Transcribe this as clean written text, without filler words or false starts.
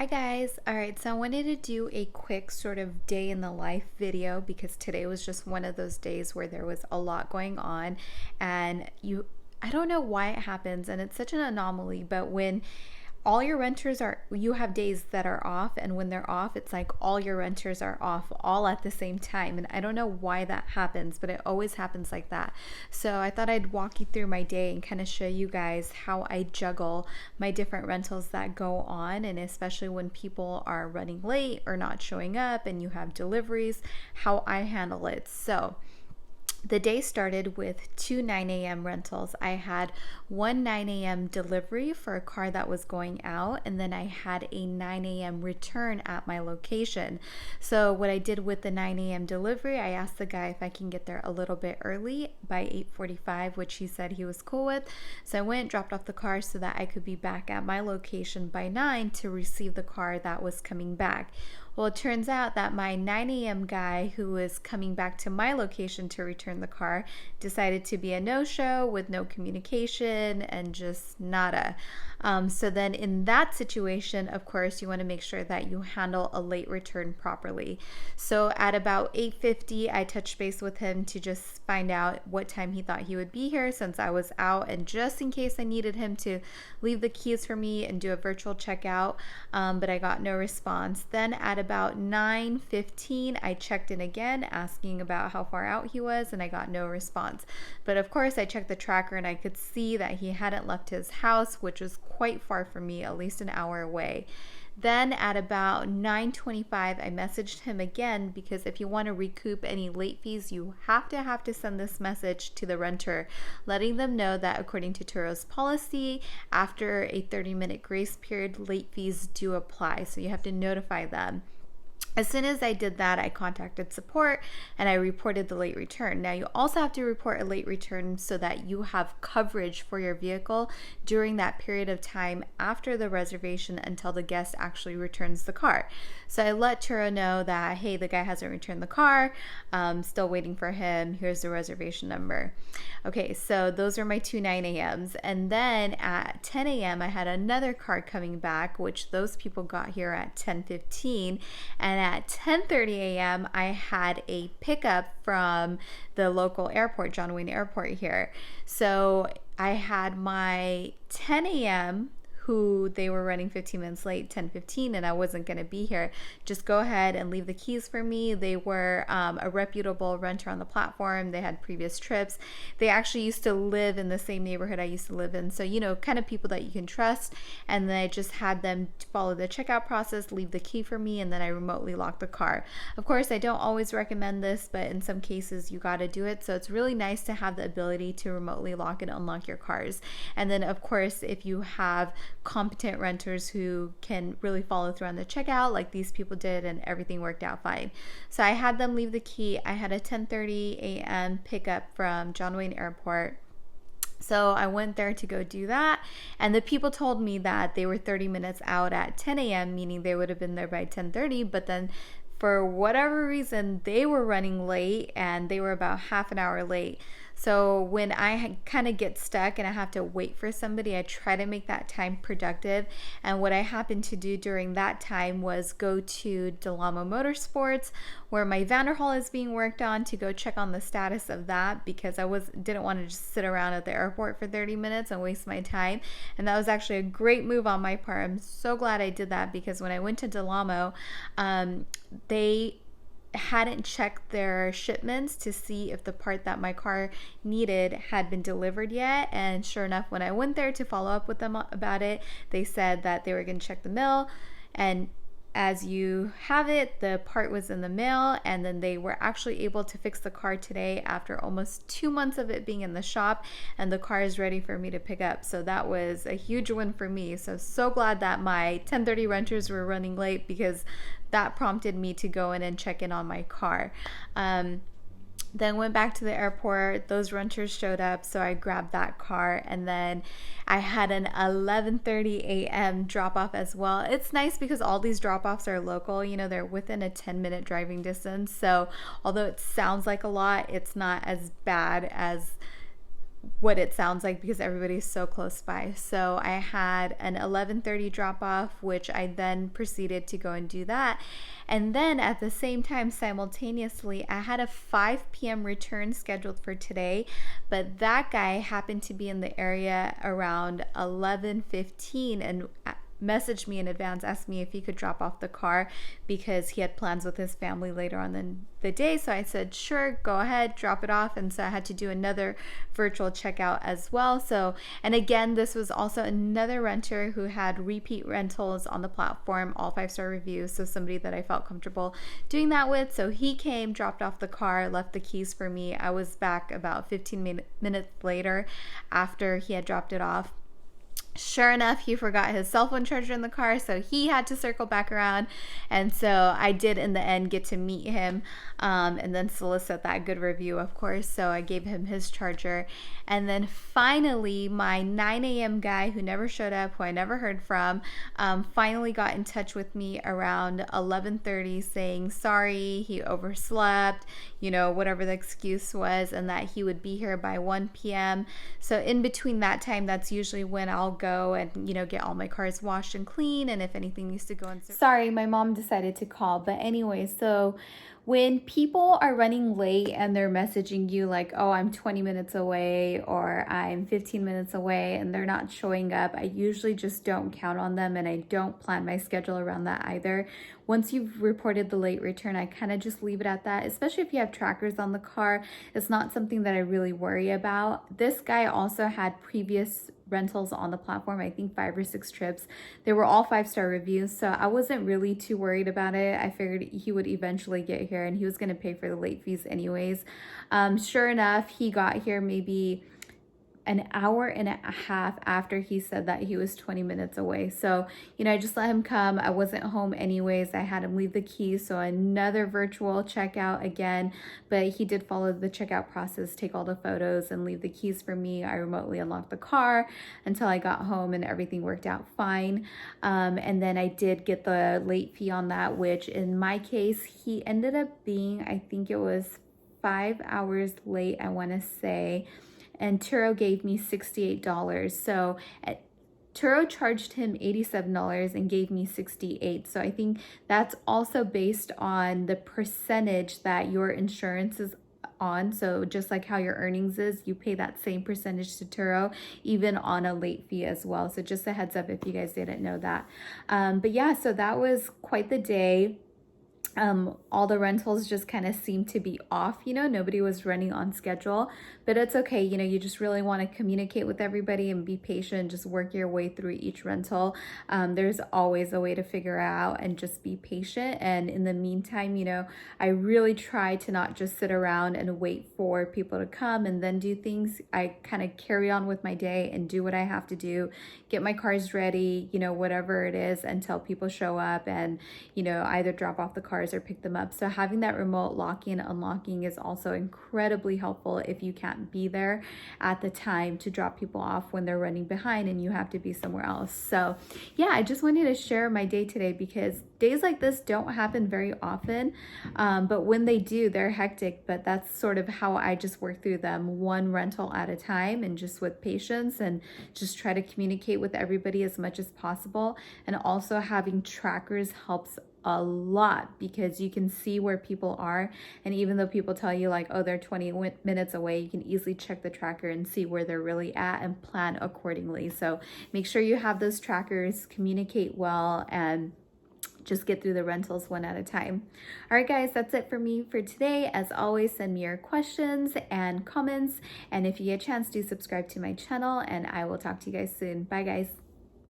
Hi guys. All right, so I wanted to do a quick sort of day in the life video because today was just one of those days where there was a lot going on and I don't know why it happens and it's such an anomaly, but when all your renters are, you have days that are off, and when they're off it's like all your renters are off all at the same time, and I don't know why that happens, but it always happens like that. So I thought I'd walk you through my day and kind of show you guys how I juggle my different rentals that go on, and especially when people are running late or not showing up and you have deliveries, how I handle it. So the day started with two 9 a.m. rentals. I had one 9 a.m. delivery for a car that was going out, and then I had a 9 a.m. return at my location. So what I did with the 9 a.m. delivery, I asked the guy if I can get there a little bit early by 8:45, which he said he was cool with. So I went, dropped off the car so that I could be back at my location by 9 to receive the car that was coming back. Well, it turns out that my 9 a.m. guy who was coming back to my location to return the car decided to be a no-show with no communication and just nada. So then in that situation, of course, you want to make sure that you handle a late return properly. So at about 8:50, I touched base with him to just find out what time he thought he would be here since I was out, and just in case I needed him to leave the keys for me and do a virtual checkout, but I got no response. Then at about 9:15, I checked in again asking about how far out he was, and I got no response. But of course, I checked the tracker and I could see that he hadn't left his house, which was quite far from me, at least an hour away. Then at about 9:25, I messaged him again because if you want to recoup any late fees, you have to send this message to the renter, letting them know that according to Turo's policy, after a 30-minute grace period, late fees do apply. So you have to notify them. As soon as I did that, I contacted support and I reported the late return. Now, you also have to report a late return so that you have coverage for your vehicle during that period of time after the reservation until the guest actually returns the car. So I let Turo know that, hey, the guy hasn't returned the car. Still waiting for him. Here's the reservation number. Okay, so those are my two 9 a.m.s. And then at 10 a.m., I had another car coming back, which those people got here at 10:15. And at 10:30 a.m., I had a pickup from the local airport, John Wayne Airport here. So I had my 10 a.m., who they were running 15 minutes late, 10:15, and I wasn't going to be here. Just go ahead and leave the keys for me. They were a reputable renter on the platform. They had previous trips. They actually used to live in the same neighborhood I used to live in. So, kind of people that you can trust. And then I just had them follow the checkout process, leave the key for me, and then I remotely locked the car. Of course, I don't always recommend this, but in some cases you got to do it. So it's really nice to have the ability to remotely lock and unlock your cars. And then, of course, if you have competent renters who can really follow through on the checkout like these people did, and everything worked out fine. So I had them leave the key. I had a 10:30 a.m. pickup from John Wayne Airport. So I went there to go do that, and the people told me that they were 30 minutes out at 10 a.m., meaning they would have been there by 10:30, but then for whatever reason, they were running late, and they were about half an hour late. So when I kind of get stuck and I have to wait for somebody, I try to make that time productive. And what I happened to do during that time was go to Delamo Motorsports, where my Vanderhall is being worked on, to go check on the status of that, because I didn't want to just sit around at the airport for 30 minutes and waste my time. And that was actually a great move on my part. I'm so glad I did that, because when I went to Delamo, they hadn't checked their shipments to see if the part that my car needed had been delivered yet. And sure enough, when I went there to follow up with them about it, they said that they were going to check the mail, and as you have it, the part was in the mail, and then they were actually able to fix the car today after almost 2 months of it being in the shop, and the car is ready for me to pick up. So that was a huge win for me. So glad that my 10:30 renters were running late, because that prompted me to go in and check in on my car. Then went back to the airport. Those renters showed up, so I grabbed that car, and then I had an 11:30 a.m. drop off as well. It's nice because all these drop offs are local. They're within a 10-minute driving distance. So although it sounds like a lot, it's not as bad as what it sounds like because everybody's so close by. So I had an 11:30 drop off, which I then proceeded to go and do that. And then at the same time, simultaneously, I had a 5 p.m. return scheduled for today, but that guy happened to be in the area around 11:15 and messaged me in advance, asked me if he could drop off the car because he had plans with his family later on in the day. So I said, sure, go ahead, drop it off. And so I had to do another virtual checkout as well. So, and again, this was also another renter who had repeat rentals on the platform, all 5-star reviews. So somebody that I felt comfortable doing that with. So he came, dropped off the car, left the keys for me. I was back about 15 minutes later after he had dropped it off. Sure enough, he forgot his cell phone charger in the car, so he had to circle back around. And so I did in the end get to meet him and then solicit that good review, of course. So I gave him his charger. And then finally, my 9 a.m. guy who never showed up, who I never heard from, finally got in touch with me around 11:30 saying sorry, he overslept, whatever the excuse was, and that he would be here by 1 p.m. So in between that time, that's usually when I'll go and get all my cars washed and clean, and if anything needs to go in. Sorry, my mom decided to call, but anyway, so when people are running late and they're messaging you like, oh, I'm 20 minutes away or I'm 15 minutes away, and they're not showing up, I usually just don't count on them, and I don't plan my schedule around that either. Once you've reported the late return, I kind of just leave it at that, especially if you have trackers on the car. It's not something that I really worry about. This guy also had previous rentals on the platform, I think 5 or 6 trips. They were all 5-star reviews, so I wasn't really too worried about it. I figured he would eventually get here and he was going to pay for the late fees anyways. Sure enough, he got here maybe an hour and a half after he said that he was 20 minutes away. So, I just let him come. I wasn't home anyways. I had him leave the keys. So another virtual checkout again, but he did follow the checkout process, take all the photos and leave the keys for me. I remotely unlocked the car until I got home and everything worked out fine. And then I did get the late fee on that, which in my case, he ended up being, I think it was 5 hours late, I want to say. And Turo gave me $68. So Turo charged him $87 and gave me $68. So I think that's also based on the percentage that your insurance is on. So just like how your earnings is, you pay that same percentage to Turo, even on a late fee as well. So just a heads up if you guys didn't know that. But yeah, so that was quite the day. All the rentals just kind of seemed to be off, nobody was running on schedule, but it's okay. You just really want to communicate with everybody and be patient, just work your way through each rental. There's always a way to figure out, and just be patient. And in the meantime, I really try to not just sit around and wait for people to come and then do things. I kind of carry on with my day and do what I have to do, get my cars ready, whatever it is, until people show up and, either drop off the car or pick them up. So having that remote locking and unlocking is also incredibly helpful if you can't be there at the time to drop people off when they're running behind and you have to be somewhere else. So yeah, I just wanted to share my day today because days like this don't happen very often, but when they do, they're hectic. But that's sort of how I just work through them, one rental at a time, and just with patience, and just try to communicate with everybody as much as possible. And also having trackers helps a lot because you can see where people are, and even though people tell you like, oh, they're 20 minutes away, you can easily check the tracker and see where they're really at and plan accordingly. So make sure you have those trackers, communicate well, and just get through the rentals one at a time. All right, guys, that's it for me for today. As always, send me your questions and comments, and if you get a chance, do subscribe to my channel, and I will talk to you guys soon. Bye, guys.